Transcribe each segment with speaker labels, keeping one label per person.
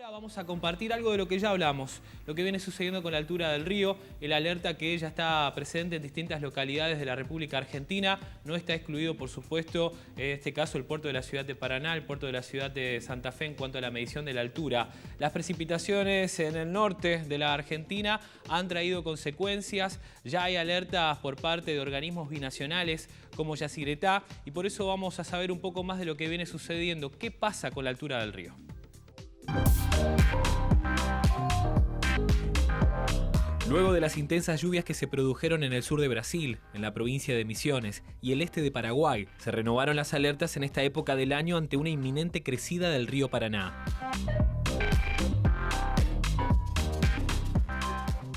Speaker 1: Ahora vamos a compartir algo de lo que ya hablamos, lo que viene sucediendo con la altura del río, el alerta que ya está presente en distintas localidades de la República Argentina. No está excluido, por supuesto, en este caso el puerto de la ciudad de Paraná, el puerto de la ciudad de Santa Fe en cuanto a la medición de la altura. Las precipitaciones en el norte de la Argentina han traído consecuencias. Ya hay alertas por parte de organismos binacionales como Yacyretá y por eso vamos a saber un poco más de lo que viene sucediendo. ¿Qué pasa con la altura del río? Luego de las intensas lluvias que se produjeron en el sur de Brasil, en la provincia de Misiones y el este de Paraguay, se renovaron las alertas en esta época del año ante una inminente crecida del río Paraná.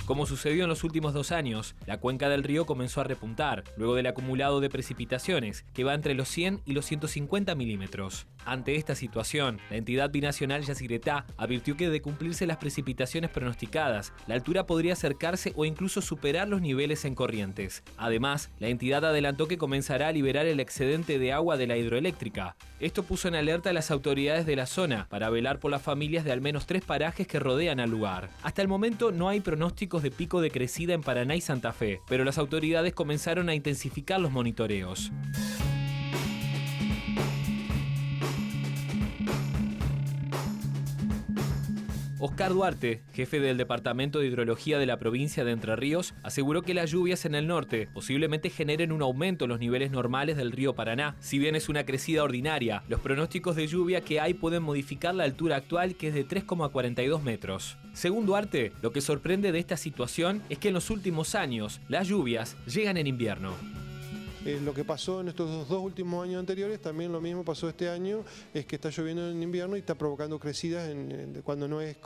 Speaker 1: Como sucedió en los últimos 2 años, la cuenca del río comenzó a repuntar, luego del acumulado de precipitaciones, que va entre los 100 y los 150 milímetros. Ante esta situación, la entidad binacional Yacyretá advirtió que de cumplirse las precipitaciones pronosticadas, la altura podría acercarse o incluso superar los niveles en Corrientes. Además, la entidad adelantó que comenzará a liberar el excedente de agua de la hidroeléctrica. Esto puso en alerta a las autoridades de la zona para velar por las familias de al menos 3 parajes que rodean al lugar. Hasta el momento no hay pronósticos de pico de crecida en Paraná y Santa Fe, pero las autoridades comenzaron a intensificar los monitoreos. Oscar Duarte, jefe del Departamento de Hidrología de la provincia de Entre Ríos, aseguró que las lluvias en el norte posiblemente generen un aumento en los niveles normales del río Paraná. Si bien es una crecida ordinaria, los pronósticos de lluvia que hay pueden modificar la altura actual, que es de 3,42 metros. Según Duarte, lo que sorprende de esta situación es que en los últimos años las lluvias llegan en invierno.
Speaker 2: Lo que pasó en estos 2 últimos años anteriores, también lo mismo pasó este año, es que está lloviendo en invierno y está provocando crecidas cuando no es,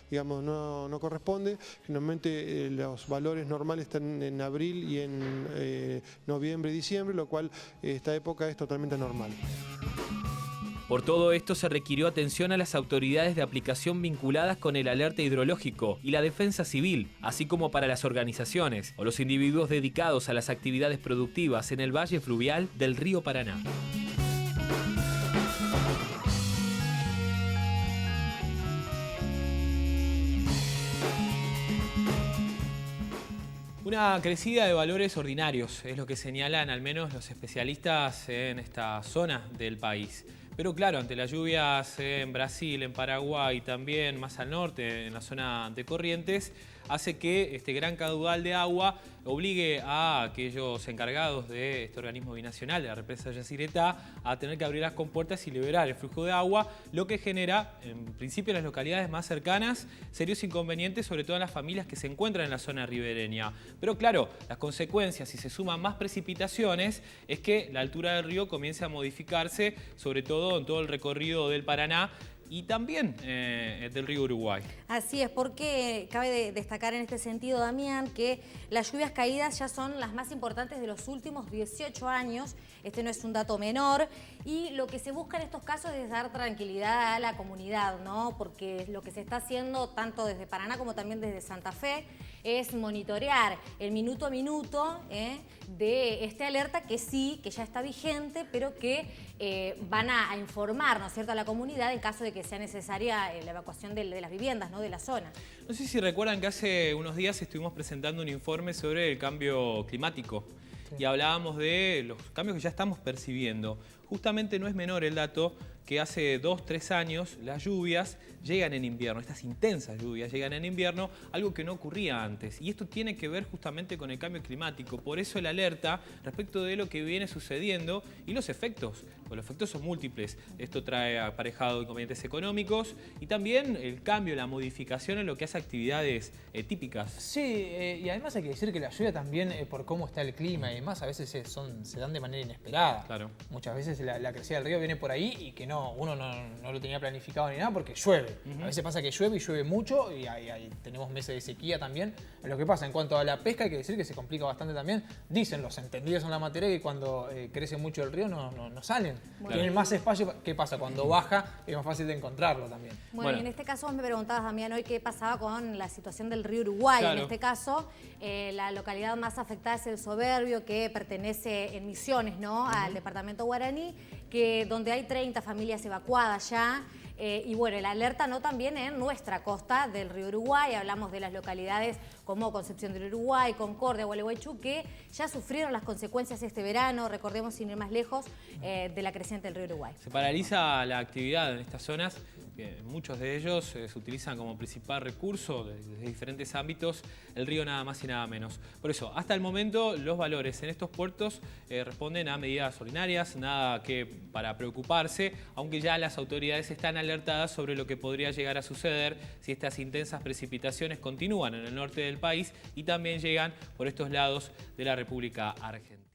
Speaker 2: digamos, no corresponde. Generalmente los valores normales están en abril y en noviembre y diciembre, lo cual esta época es totalmente normal.
Speaker 1: Por todo esto se requirió atención a las autoridades de aplicación vinculadas con el alerta hidrológico y la defensa civil, así como para las organizaciones o los individuos dedicados a las actividades productivas en el valle fluvial del río Paraná. Una crecida de valores ordinarios es lo que señalan al menos los especialistas en esta zona del país. Pero claro, ante las lluvias en Brasil, en Paraguay y también más al norte, en la zona de Corrientes, hace que este gran caudal de agua obligue a aquellos encargados de este organismo binacional, de la represa Yacyretá, a tener que abrir las compuertas y liberar el flujo de agua, lo que genera, en principio en las localidades más cercanas, serios inconvenientes, sobre todo en las familias que se encuentran en la zona ribereña. Pero claro, las consecuencias, si se suman más precipitaciones, es que la altura del río comience a modificarse, sobre todo en todo el recorrido del Paraná y también del río Uruguay.
Speaker 3: Así es, porque cabe destacar en este sentido, Damián, que las lluvias caídas ya son las más importantes de los últimos 18 años. Este no es un dato menor y lo que se busca en estos casos es dar tranquilidad a la comunidad, ¿no? Porque lo que se está haciendo tanto desde Paraná como también desde Santa Fe es monitorear el minuto a minuto de este alerta que sí, que ya está vigente, pero que van a informar, ¿no es cierto?, a la comunidad en caso de que sea necesaria la evacuación de las viviendas, ¿no?, de la zona.
Speaker 1: No sé si recuerdan que hace unos días estuvimos presentando un informe sobre el cambio climático. Sí. Y hablábamos de los cambios que ya estamos percibiendo. Justamente no es menor el dato que hace 2 o 3 años las lluvias llegan en invierno, estas intensas lluvias llegan en invierno, algo que no ocurría antes. Y esto tiene que ver justamente con el cambio climático. Por eso el alerta respecto de lo que viene sucediendo y los efectos. Pues los efectos son múltiples. Esto trae aparejado inconvenientes económicos y también el cambio, la modificación en lo que hace actividades típicas.
Speaker 4: Sí, y además hay que decir que la lluvia también, por cómo está el clima y demás, a veces se dan de manera inesperada.
Speaker 1: Claro.
Speaker 4: Muchas veces la crecida del río viene por ahí y que uno no lo tenía planificado ni nada porque llueve. A veces pasa que llueve y llueve mucho y ahí tenemos meses de sequía también. Lo que pasa en cuanto a la pesca, hay que decir que se complica bastante también. Dicen los entendidos en la materia que cuando crece mucho el río no salen. Bueno. Tienen más espacio. ¿Qué pasa? Cuando baja es más fácil de encontrarlo también.
Speaker 3: Bueno, y en este caso vos me preguntabas, Damián, hoy qué pasaba con la situación del río Uruguay. Claro. En este caso, la localidad más afectada es el Soberbio, que pertenece en Misiones, ¿no?, al departamento guaraní, donde hay 30 familias evacuadas ya. Y bueno, la alerta no también en nuestra costa del río Uruguay. Hablamos de las localidades como Concepción del Uruguay, Concordia, Gualeguaychú, que ya sufrieron las consecuencias este verano, recordemos sin ir más lejos, de la creciente del río Uruguay.
Speaker 1: Se paraliza la actividad en estas zonas, que muchos de ellos se utilizan como principal recurso desde diferentes ámbitos, el río nada más y nada menos. Por eso, hasta el momento, los valores en estos puertos responden a medidas ordinarias, nada que para preocuparse, aunque ya las autoridades están alertadas sobre lo que podría llegar a suceder si estas intensas precipitaciones continúan en el norte del país y también llegan por estos lados de la República Argentina.